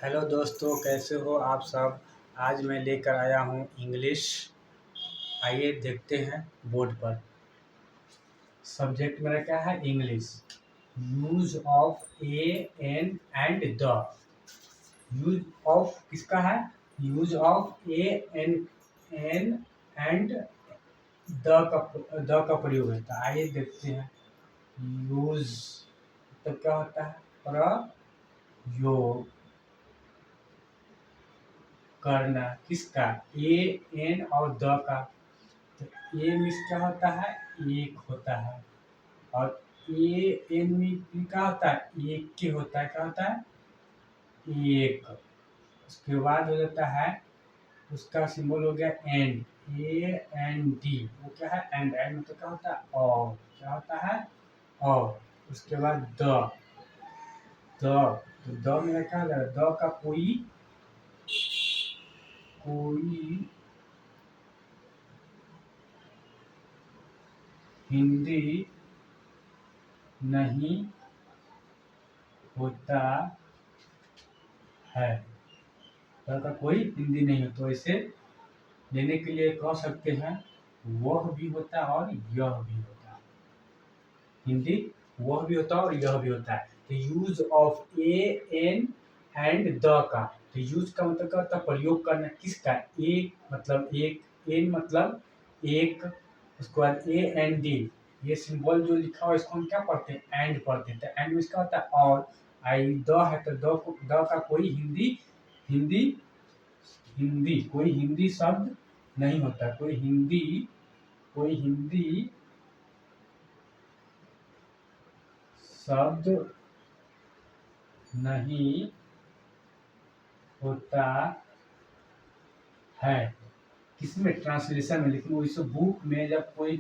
Hello दोस्तों, कैसे हो आप सब। आज मैं लेकर आया हूँ इंग्लिश। आइए देखते हैं बोर्ड पर। सब्जेक्ट मेरा क्या है? English. Use of a an and the. Use of किसका है? Use of a an an and the का प्रयोग होता है। आइए देखते हैं। यूज तो क्या होता है? प्रयोग करना। किसका? ए एन और द का। तो ए मीन्स क्या होता है? एक होता है। और ए एन मीन क्या होता है? एक के होता है। क्या होता है? एक। उसके बाद हो जाता है, उसका सिंबल हो गया एंड। ए एन डी, वो क्या है? एंड। एंड मतलब क्या होता है? और। क्या होता है? और। उसके बाद द। तो द मेरा क्या होगा? द का कोई कोई हिंदी नहीं होता है। द का कोई हिंदी नहीं हो, तो इसे लेने के लिए कह सकते हैं वह भी होता है और यह भी होता है। हिंदी वह भी होता है और यह भी होता है। तो use of a an and the का। तो यूज का मतलब क्या होता है? प्रयोग करना। किसका? एक मतलब एक, एन मतलब एक, उसके बाद ए एन डी। ये सिंबल जो लिखा हुआ है इसको हम क्या पढ़ते हैं? एंड पढ़ते हैं। तो एंड मीन्स क्या होता है? और। आई द है तो द का कोई हिंदी हिंदी हिंदी कोई हिंदी शब्द नहीं होता। कोई हिंदी शब्द नहीं होता है। किसमें? ट्रांसलेशन में। लेकिन वो इस बुक में जब कोई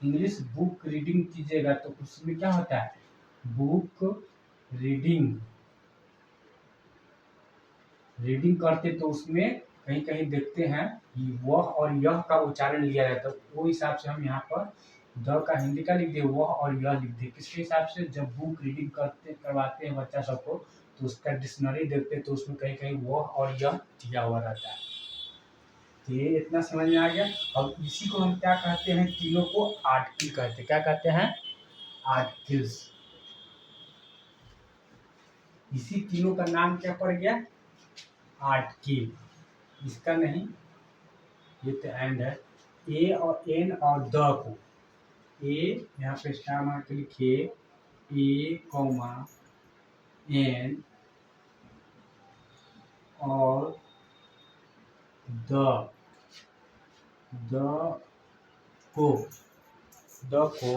इंग्लिश बुक रीडिंग कीजिएगा तो उसमें क्या होता है? बुक रीडिंग रीडिंग करते तो उसमें कहीं कहीं देखते हैं कि वह और यह का उच्चारण लिया जाता है। वो हिसाब से हम यहाँ पर द का हिंदी का लिख दिए, वह और यह लिख दिए। किसके हिसाब से? जब बुक रीडिंग करवाते हैं बच्चा सबको तो उसका डिक्शनरी देखते हैं तो उसमें कहीं कहीं वह और यह दिया हुआ रहता है। तो ये इतना समझ में आ गया। और इसी को हम क्या कहते हैं? तीनों को आर्टिकल कहते हैं। क्या कहते हैं? आर्टिकल्स। इसी तीनों का नाम क्या पड़ गया? आर्टिकल। इसका नहीं, ये तो एंड है। ए और एन और द को, ए यहाँ पे स्टार मार के लिखिए, ए कॉमा एन और द द को द को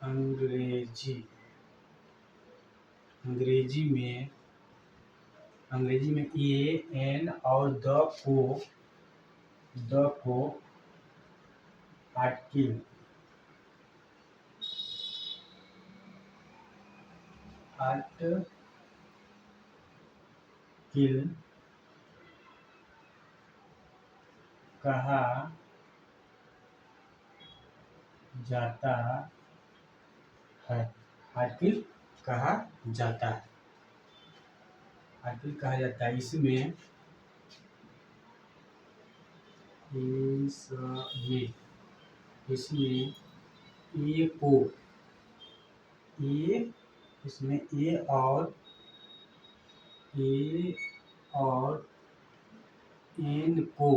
अंग्रेजी अंग्रेजी में ए एन और द को आर्टिकल कहा जाता है। आर्टिकल कहा जाता है। आर्टिकल कहा जाता है। इसमें इसमें ए को ए इसमें ए और एन को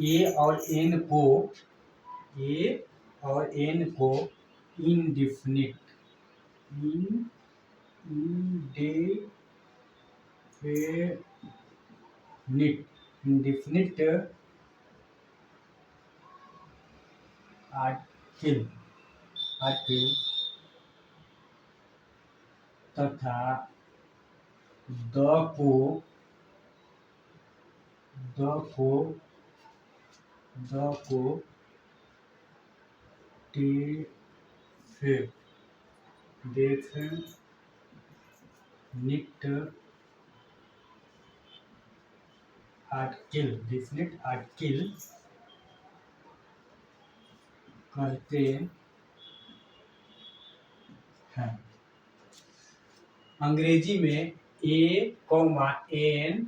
ए और एन को ए और एन को इनडिफिनिट इंडिफिनिट आर्टिकल तथा द को द को द को डेफिनिट आर्टिकल कहते हैं। अंग्रेजी में ए कॉमा एन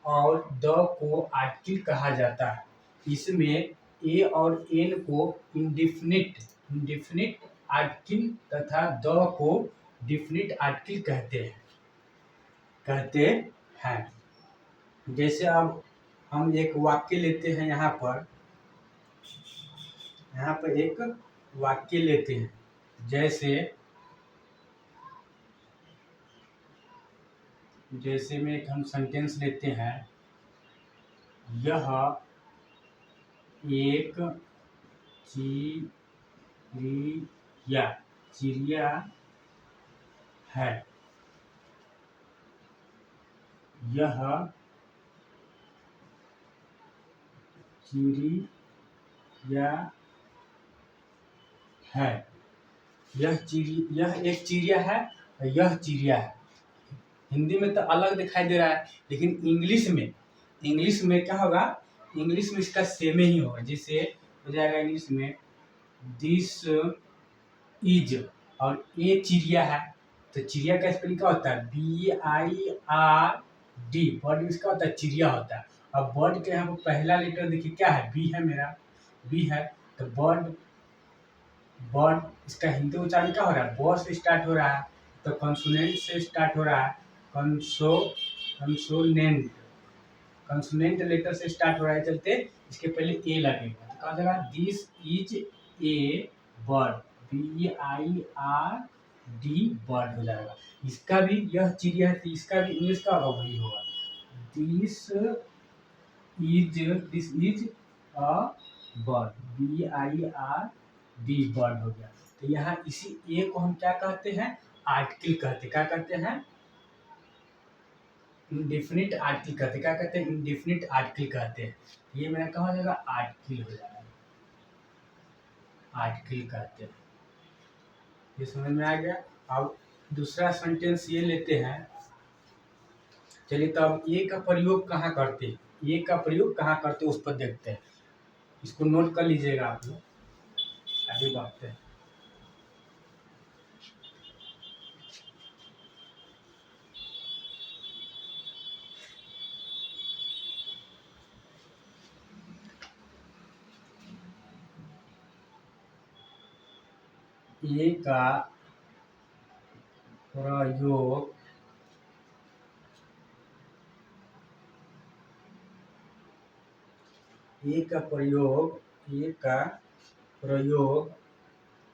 और द को आर्टिकल कहा जाता है। इसमें ए और एन को इंडिफिनिट आर्टिकल तथा द को डिफिनिट आर्टिकल कहते हैं। जैसे अब हम एक वाक्य लेते हैं, यहाँ पर एक वाक्य लेते हैं। जैसे में एक हम सेंटेंस लेते हैं, यह एक चिड़िया है। यह चिड़िया है। यह एक चिड़िया है और यह चिड़िया है। हिंदी में तो अलग दिखाई दे रहा है, लेकिन इंग्लिश में क्या होगा? इंग्लिश में इसका सेम ही होगा। जैसे हो जाएगा इंग्लिश में दिस इज, और ये चिड़िया है तो चिड़िया का स्पेलिंग क्या होता है? BIRD। बर्ड इसका होता है, चिड़िया होता है। अब बर्ड के यहाँ पर पहला लेटर देखिए क्या है? बी है, मेरा बी है। तो बर्ड इसका हिंदी उच्चारण क्या हो रहा है? ब से स्टार्ट हो रहा है, तो कंसोनेंट से स्टार्ट हो रहा है। कंसोनेंट लेटर से स्टार्ट हो रहा है, चलते इसके पहले ए लगेगा। तो कहा जाएगा this is a bird, BIRD bird हो जाएगा। इसका भी यह चिड़िया है, तो इसका भी इंग्लिश का वही होगा, this is a bird, BIRD bird हो गया। तो यहाँ इसी ए को हम क्या कहते हैं? आर्टिकल कहते हैं। क्या कहते हैं? इंडेफिनिट आर्टिकल कहते हैं। क्या कहते हैं? इंडेफिनिट आर्टिकल कहते हैं। ये मेरा कहा हो जाएगा? आर्टिकल हो जाएगा, आर्टिकल कहते हैं। ये समझ में आ गया। अब दूसरा सेंटेंस ये लेते हैं। चलिए, तो अब ए का प्रयोग कहाँ करते हैं? ए का प्रयोग कहाँ करते हैं उस पर देखते हैं। इसको नोट कर लीजिएगा आप लोग, आगे बढ़ते हैं। ए का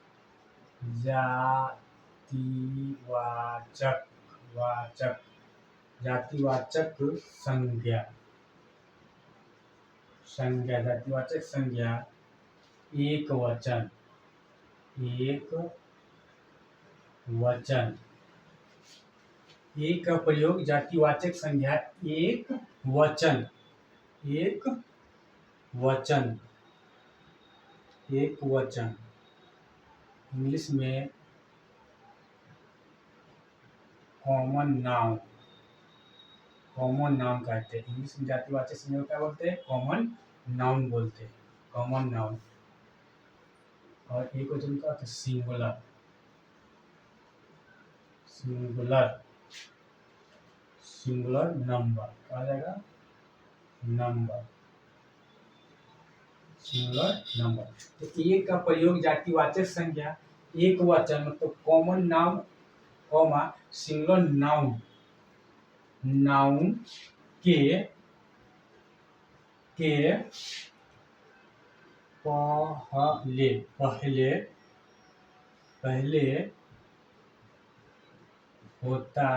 प्रयोग जातिवाचक संज्ञा एक वचन एक का प्रयोग जातिवाचक संज्ञा एक वचन इंग्लिश में कॉमन नाउन कहते हैं। इंग्लिश में जातिवाचक संज्ञा क्या बोलते हैं? कॉमन नाउन बोलते हैं, कॉमन नाउन। और एक वचन का होता है सिंगुलर नंबर। कहा जाएगा सिंगुलर नंबर। तो एक का प्रयोग जातिवाचक संज्ञा एक वचन मतलब common noun comma singular noun के पहले होता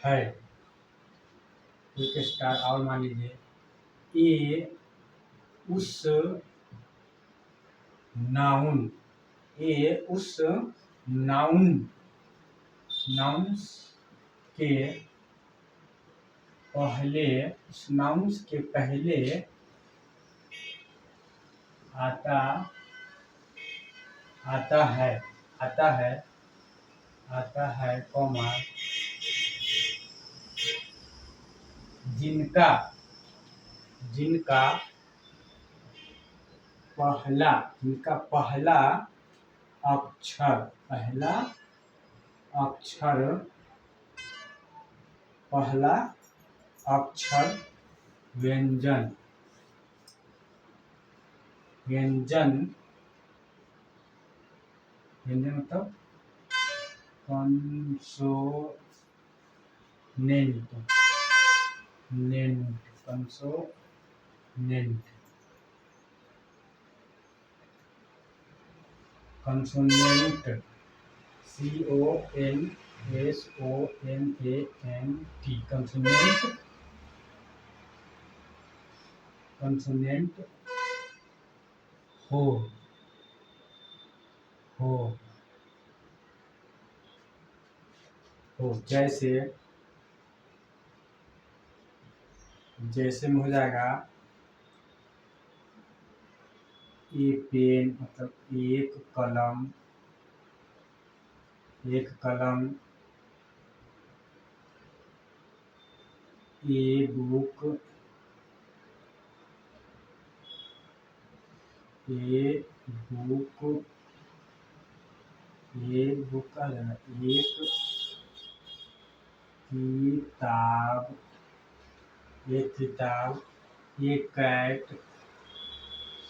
है। एक स्टार और मान लीजिए, ए उस नाउन के पहले आता है कॉमा जिनका पहला, इनका पहला अक्षर, पहला अक्षर, पहला अक्षर व्यंजन, व्यंजन, व्यंजन मतलब कंसोनेंट, नेंट, consonant, consonant, CONSONANT, consonant, consonant हो, हो, हो, जैसे, जैसे में हो जाएगा ए पेन मतलब एक कलम, एक कलम, ए book, A book, a book का जाना, एक किताब, एक किताब, एक कैट,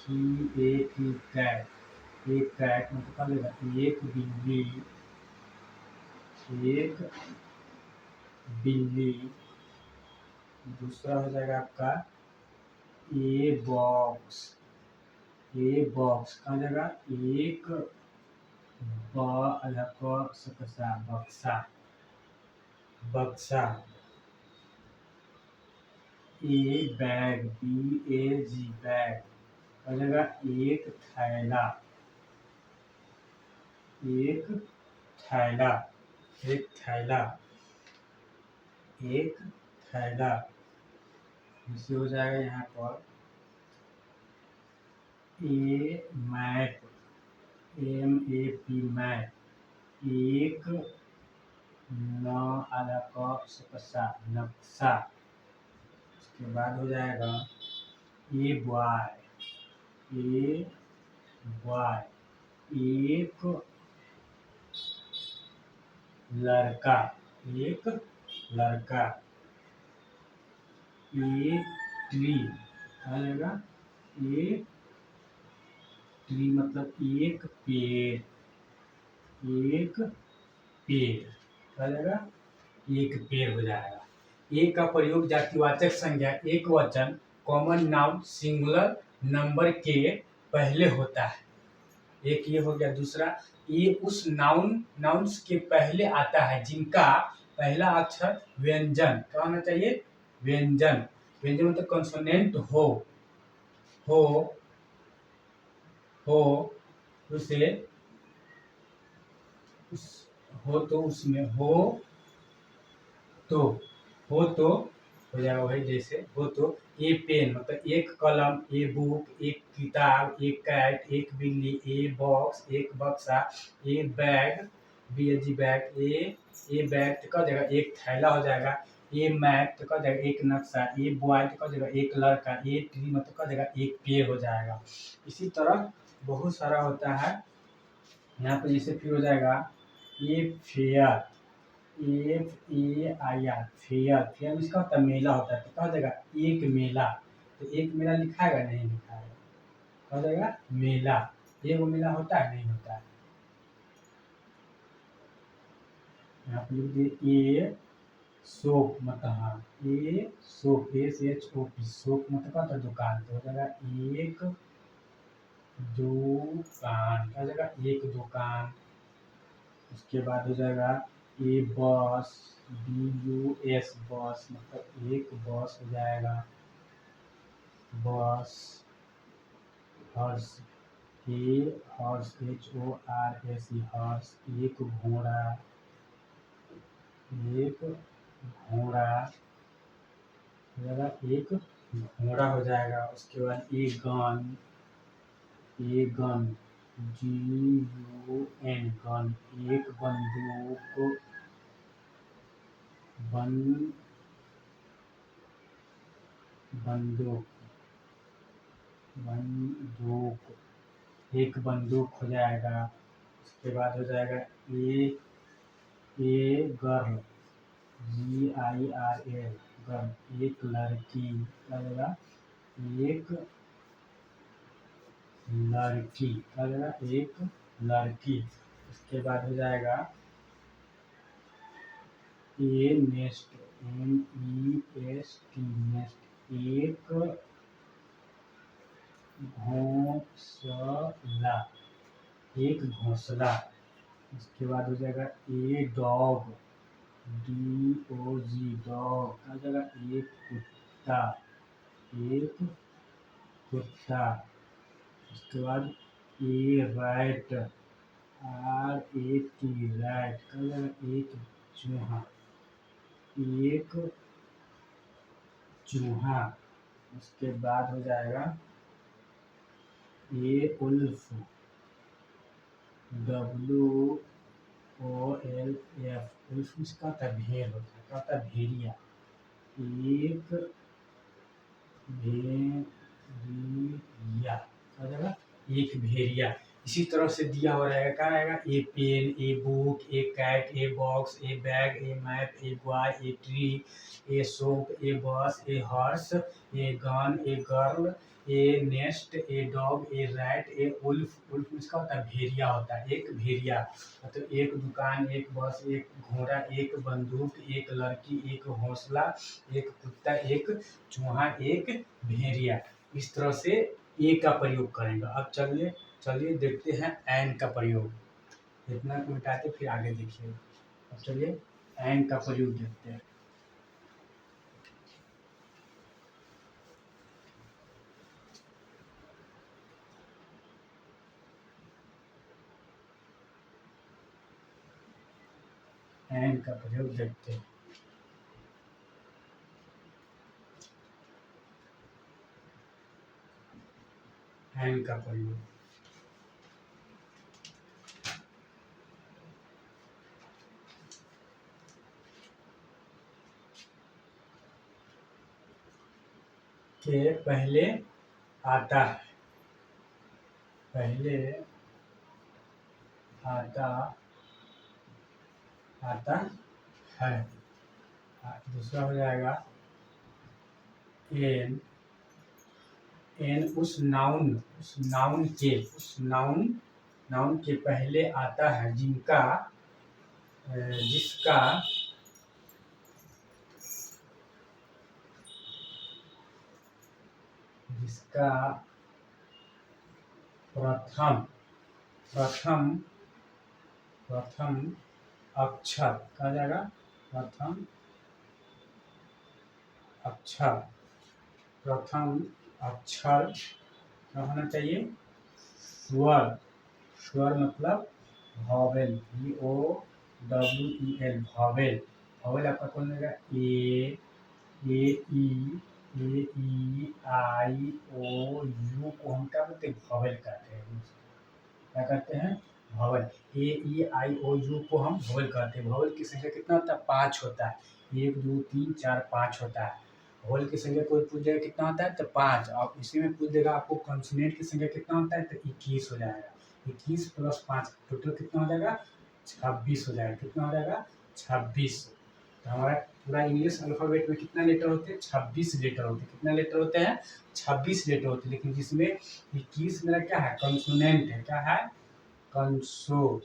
कैट, एक कैट मतलब क्या लेगा, एक बिल्ली, एक बिल्ली। दूसरा हो जाएगा आपका ए बॉक्स, ए बॉक्स का जगह एक बक्सा, बक्सा, ए बैग, BAG, बैग का जगह एक थैला, एक थैला, एक थैला, एक थैला। इसे हो जाएगा यहाँ पर ए मैप, MAP, मैप, एक नक्शा। उसके बाद हो जाएगा ए बॉय, ए बॉय, एक लड़का, एक लड़का, ए ट्री, क्या जाएगा, ए ट्री मतलब एक पेड़, एक पेड़, क्या जाएगा, एक पेड़ हो जाएगा। एक का प्रयोग जातिवाचक संज्ञा एक वचन कॉमन नाउन सिंगुलर नंबर के पहले होता है। एक ये हो गया। दूसरा, ये उस नाउन्स के पहले आता है जिनका पहला अक्षर व्यंजन क्या होना चाहिए, व्यंजन, व्यंजन मतलब कंसोनेंट हो, हो, हो, उसे उस, हो तो उसमें तो हो तो हो जाएगा वही, जैसे हो तो ए पेन मतलब एक कलम, ए बुक, एक किताब, एक कैट, एक बिल्ली, ए बॉक्स, एक बक्सा, ए बैग, BAG, बैग, ए बैग तो क्या जाएगा एक थैला हो जाएगा, ए मैप तो क्या जाएगा एक नक्शा, ए बॉय तो क्या जाएगा एक लड़का, ए ट्री मतलब क्या जाएगा एक पेड़ हो जाएगा। इसी तरह बहुत सारा होता है। यहाँ पर जैसे फिर हो जाएगा a fair, FAIR, fair, fair इसका होता है मेला होता है, तो क्या हो जाएगा एक मेला, तो एक मेला लिखाएगा नहीं लिखाएगा, क्या हो जाएगा मेला, एक मेला होता है नहीं होता है। यहाँ पे लिख दिए ए शॉप मतलब, हाँ ए शॉप, SHOP, शॉप मतलब क्या होता है दुकान, तो हो जाएगा एक दुकान, क्या हो जाएगा एक दुकान। उसके बाद हो जाएगा ए बस, BUS, बस मतलब एक बस हो जाएगा, बस। हॉर्स, हॉर्स, HORS, हॉर्स, एक घोड़ा, एक घोड़ा हो जाएगा, एक घोड़ा हो जाएगा। उसके बाद ए gun, a gun, GUN, gun, एक बंदूक, बंदूक, बंदूक, एक बंदूक हो जाएगा। उसके बाद हो जाएगा ए गर्ल, GIRL, गर्ल, एक लड़की। क्या हो जाएगा? एक लड़की। क्या हो जाएगा? एक लड़की। उसके बाद हो जाएगा ए नेस्ट, NEST, नेस्ट, एक घोंसला, एक घोंसला। उसके बाद हो जाएगा ए डॉग, DOG, डॉग। क्या हो जाएगा? एक कुत्ता, एक कुत्ता। उसके बाद ए रैट, RAT, रैट। क्या हो जाएगा? एक चूहा, एक चूहा। उसके बाद हो जाएगा ए उल्फ, WOLF, उल्फ इसका होता है भेड़ होता है। क्या होता है? भेड़िया, एक भेड़िया। क्या हो जाएगा? एक भेड़िया। इसी तरह से दिया हुआ रहेगा। क्या रहेगा? A pen, a book, a cat, a box, a bag, a map, a boy, a tree, a soap, a bus, a horse, a gun, a girl, a nest, a dog, a rat, a wolf. Wolf इसका होता है भेड़िया होता है। एक भेड़िया मतलब एक दुकान, एक बस, एक घोड़ा, एक बंदूक, एक लड़की, एक हौसला, एक कुत्ता, एक चूहा, एक भेड़िया। इस तरह से ए का प्रयोग करेंगे। अब चलिए चलिए देखते हैं एन का प्रयोग। इतना को मिटाते फिर आगे देखिए। अब चलिए एन का प्रयोग देखते हैं। एन का प्रयोग देखते हैं। एन का प्रयोग, के पहले आता है, पहले आता आता है। दूसरा हो जाएगा एन, एन उस नाउन के, उस नाउन के पहले आता है जिनका जिसका जिसका प्रथम प्रथम प्रथम अक्षर। कहा जाएगा प्रथम अक्षर, प्रथम अक्षर क्या होना चाहिए? स्वर, स्वर मतलब वॉवेल, VOWEL, वॉवेल। वॉवेल आपका कौन रहेगा? A, E, I, O, U को हम क्या बोलते हैं? वॉवेल कहते हैं। क्या कहते हैं? Vowel. A, E, I, O, U को हम वॉवेल कहते हैं। वॉवेल की संख्या कितना होता है? 5 होता है। 1 2 3 4 5 होता है। वॉवेल की संख्या कोई पूछ जाएगा कितना होता है? तो 5। और इसी में पूछ देगा आपको कॉन्सोनेंट की संख्या कितना होता है? तो 21 हो जाएगा। 21 प्लस 5 टोटल कितना हो जाएगा? 26 हो जाएगा। कितना हो जाएगा? 26। तो हमारा पूरा इंग्लिश अल्फ़ाबेट में कितना लेटर होते हैं? 26 लेटर होते हैं। कितना लेटर होते हैं? 26 लेटर होते हैं। लेकिन जिसमें 21 मेरा क्या है? कंसोनेंट है। क्या है? कंसोनेंट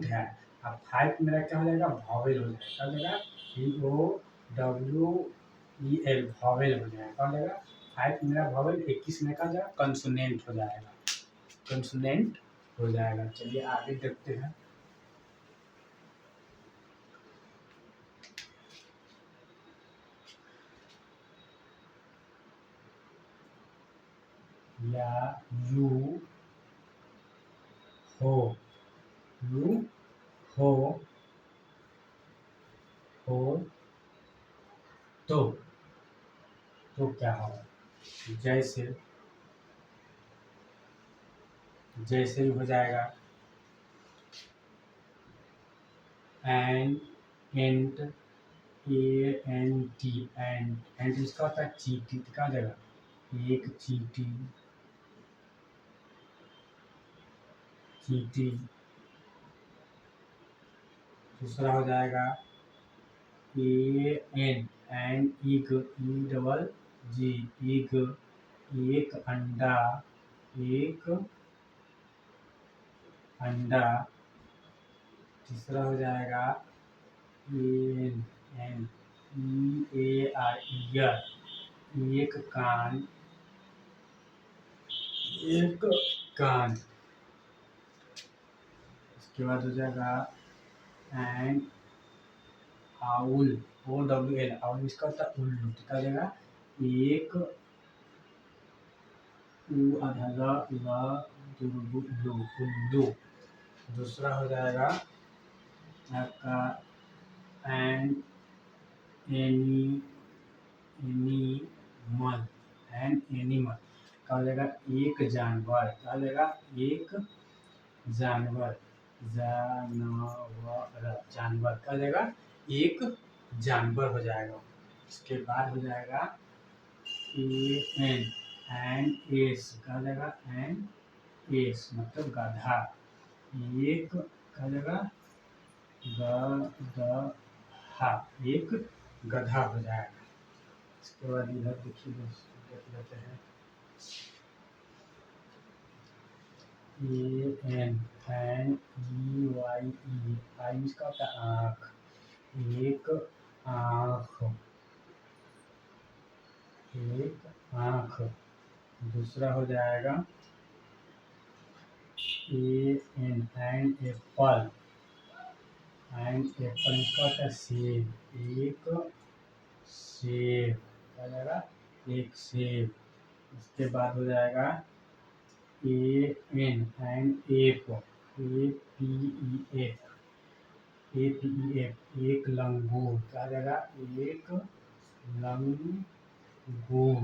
है। अब 5 मेरा क्या हो जाएगा? वॉवेल हो जाएगा। क्या हो जाएगा? VOWEL, वॉवेल हो जाएगा। क्या हो जाएगा? 5 मेरा वॉवेल, 21 में क्या हो जाएगा? कंसोनेंट हो जाएगा। कंसोनेंट हो जाएगा। चलिए आगे देखते हैं। या यू हो, यू हो तो क्या होगा? जैसे जैसे ही हो जाएगा एंड, एंट, ANT, एंट इसका होता है चींटी। कहाँ जाएगा? एक चींटी, चींटी। दूसरा हो जाएगा एन ईग, ई डबल जी, ईग, एक अंडा, एक अंडा। तीसरा हो जाएगा an an E A R, ear, एक कान, एक कान। उसके बाद हो जाएगा an owl, O W L, owl इसका होता है उल्लू, तो क्या हो जाएगा एक उ आधा ल दुर्गु उल्लू। दूसरा हो जाएगा आपका an any animal, an animal का हो जाएगा एक जानवर, क्या हो जाएगा एक जानवर, जानवर, जानवर का हो जाएगा एक जानवर हो जाएगा। इसके बाद हो जाएगा एन एस का हो जाएगा एन एस मतलब गधा, एक का हो जाएगा गधा, एक गधा हो जाएगा। इसके बाद इधर देखिए दोस्तों, देख लेते हैं एन ई वाई ई, आई इसका होता है आँख, एक आँख, एक आँख। दूसरा हो जाएगा एन एप्पल, एन एप्पल इसका होता है सेब, एक सेब क्या हो जाएगा एक सेब। उसके बाद हो जाएगा an ape, A P E F, A P E F, एक लंगूर, क्या हो जाएगा एक लंगूर।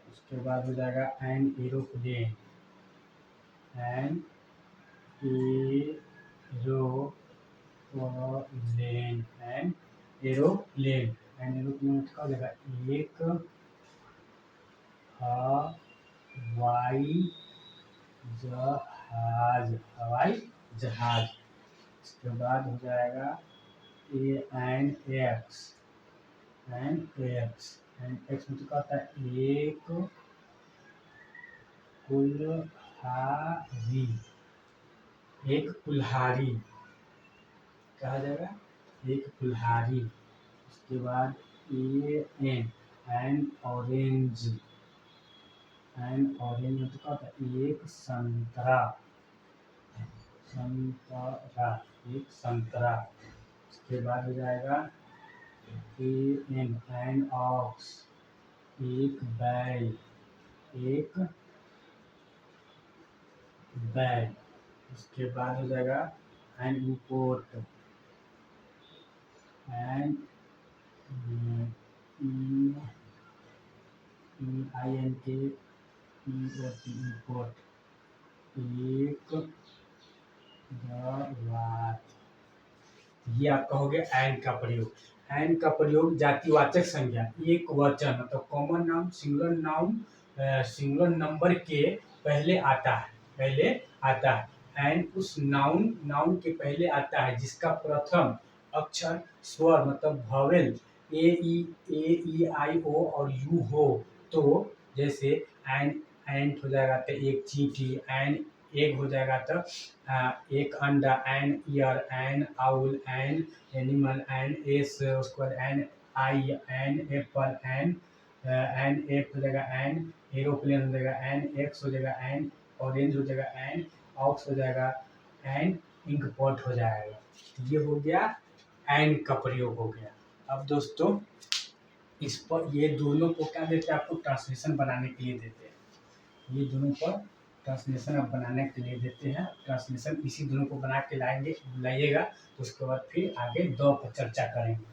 उसके बाद हो जाएगा an aeroplane, an aeroplane, an aeroplane, an aeroplane का हो जाएगा एक हवाई जहाज, हवाई जहाज। इसके बाद हो जाएगा an X, an X, an X मतलब क्या होता है एक कुल्हाड़ी, एक कुल्हाड़ी कहा जाएगा एक कुल्हाड़ी। उसके बाद एन ऑरेंज, एन ऑरेंज मतलब क्या होता है एक संतरा, संतरा, एक संतरा। उसके बाद हो जाएगा एन ऑक्स, एक बैल, एक बैल। उसके बाद हो जाएगा an import, an I N K import, एक बात। ये आपका हो गया एन का प्रयोग। एन का प्रयोग जातिवाचक संज्ञा, एक वचन मतलब common noun, singular noun, singular number के पहले आता है, पहले आता है। एन उस नाउन, नाउन के पहले आता है जिसका प्रथम अक्षर स्वर मतलब वॉवेल ए ई आई ओ और यू हो। तो जैसे एन, एंट हो जाएगा तो एक चींटी, एन एग हो जाएगा तो एक अंडा, an ear, an owl, an animal, an S, उसके बाद an I, an apple, an ape हो जाएगा, एन एरोप्लेन हो जाएगा, एन एक्स हो जाएगा, एन ऑरेंज हो जाएगा, एन ऑक्स हो जाएगा, एन इंक पॉट हो जाएगा। ये हो गया एन का प्रयोग हो गया। अब दोस्तों इस पर ये दोनों को क्या देते हैं आपको ट्रांसलेशन बनाने के लिए देते हैं, ये दोनों पर ट्रांसलेशन आप बनाने के लिए देते हैं। ट्रांसलेशन इसी दोनों को बना के लाएंगे, लाइएगा तो उसके बाद फिर आगे दो पर चर्चा करेंगे।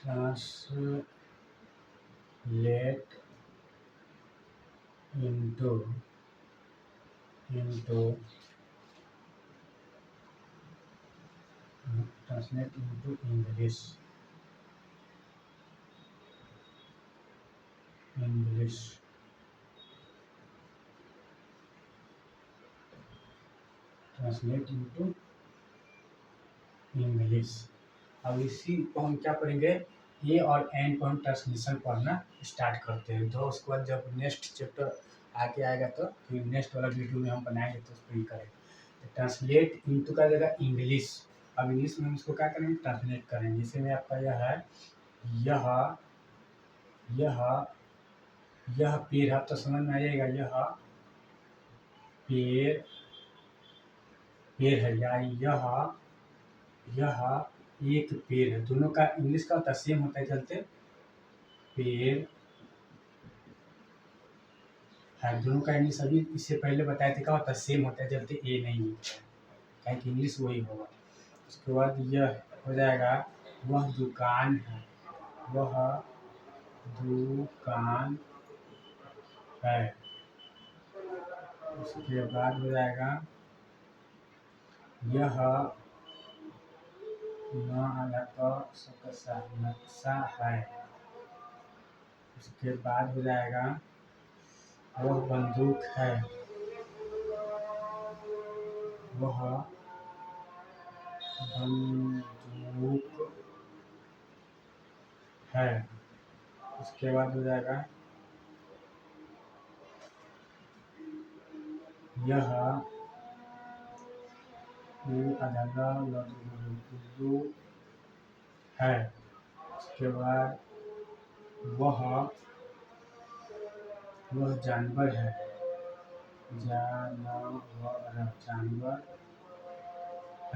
Translate into translate into English translate into English. अब इसी को हम क्या पढ़ेंगे, ए और एन को हम ट्रांसलेशन पढ़ना स्टार्ट करते हैं। तो उसके बाद जब नेक्स्ट चैप्टर आगे आएगा तो फिर नेक्स्ट वाला वीडियो में हम बनाएंगे तो उसको ही करेंगे। तो ट्रांसलेट इनटू का जगह इंग्लिश। अब इंग्लिश में हम इसको क्या करेंगे, ट्रांसलेट करेंगे। जैसे में आपका यह है, यह यह यह पेड़ है, तो समझ में आ जाएगा यह पेड़ पेड़ है, या यह एक पेड़ है। दोनों का इंग्लिश का होता है सेम होता है, चलते पेड़ है। दोनों का इंग्लिश अभी इससे पहले बताए थे क्या होता है, सेम होता है, चलते ए नहीं होता है, क्या कि इंग्लिश वही होगा। उसके बाद यह हो जाएगा वह दुकान है, वह दुकान है। उसके बाद हो जाएगा यह नक्शा है। उसके बाद हो जाएगा वह बंदूक है, वह बंदूक है। उसके बाद हो जाएगा यह उल्लू है। उसके बाद वह जानवर है, जानवर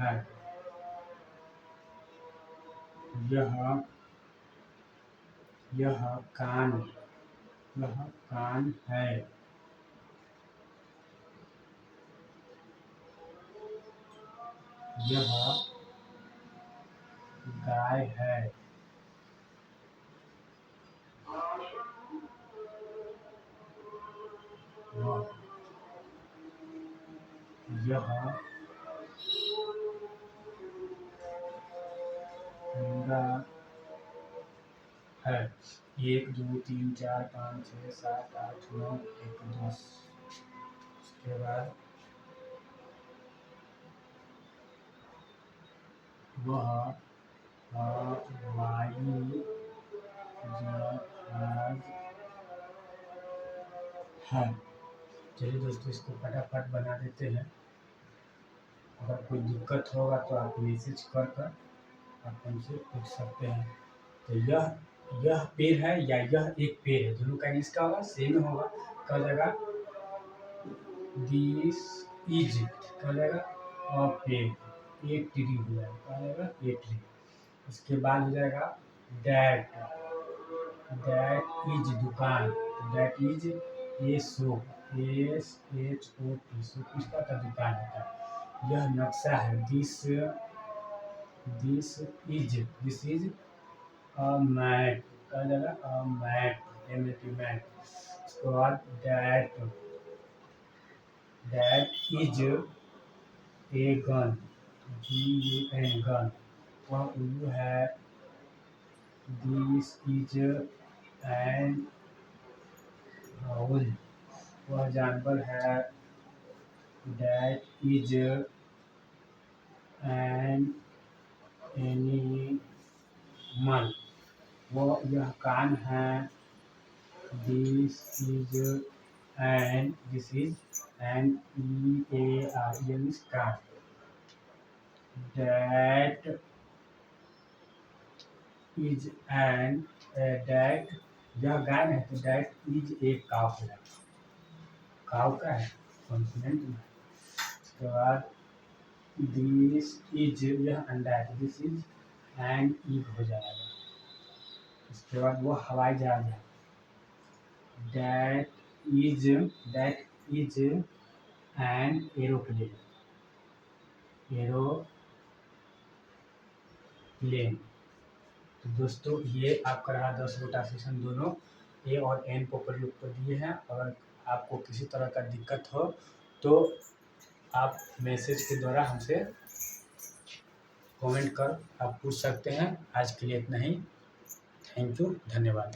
है। यह कान है। यह गाय है। यह अंडा है। 1 2 3 4 5 6 7 8 9 1 10। उसके बाद वह हवाई जहाज है। चलिए दोस्तों, इसको फटाफट बना देते हैं। अगर कोई दिक्कत होगा तो आप मैसेज कर आप हमसे पूछ सकते हैं। तो यह पेड़ है या यह एक पेड़ है, दोनों का इंग्लिश का होगा सेम होगा। क्या हो जाएगा, दिस इज क्या हो जाएगा, अ पेड़, एक ट्री हो जाएगा, क्या हो जाएगा, ए ट्री। उसके बाद हो जाएगा दैट इज दुकान, that is a shop, SHOP, shop किसका था, दुकान होता है। यह नक्शा है, दिस इज अ मैप, क्या हो जाएगा, अ मैप, मैप। उसके बाद that is a gun, GUN gun. वह उल्लू है, दिस इज एन owl। वह जानवर है, दैट इज एन एनिमल। यह कान है, this is an EAR car. That is an that यह गाय है, तो दैट इज ए काउ है। काउ का है कॉन्फिडेंट में। उसके बाद दिस इज यह अंडा है, दिस इज एन ईग हो जाएगा। उसके बाद वो हवाई जहाज है, that is an aeroplane, aeroplane. तो दोस्तों ये आपका रहा 10 रोटेशन दोनों ए और एन को प्रयोग कर दिए हैं। अगर आपको किसी तरह का दिक्कत हो तो आप मैसेज के द्वारा हमसे कमेंट कर आप पूछ सकते हैं। आज के लिए इतना ही। थैंक यू, धन्यवाद।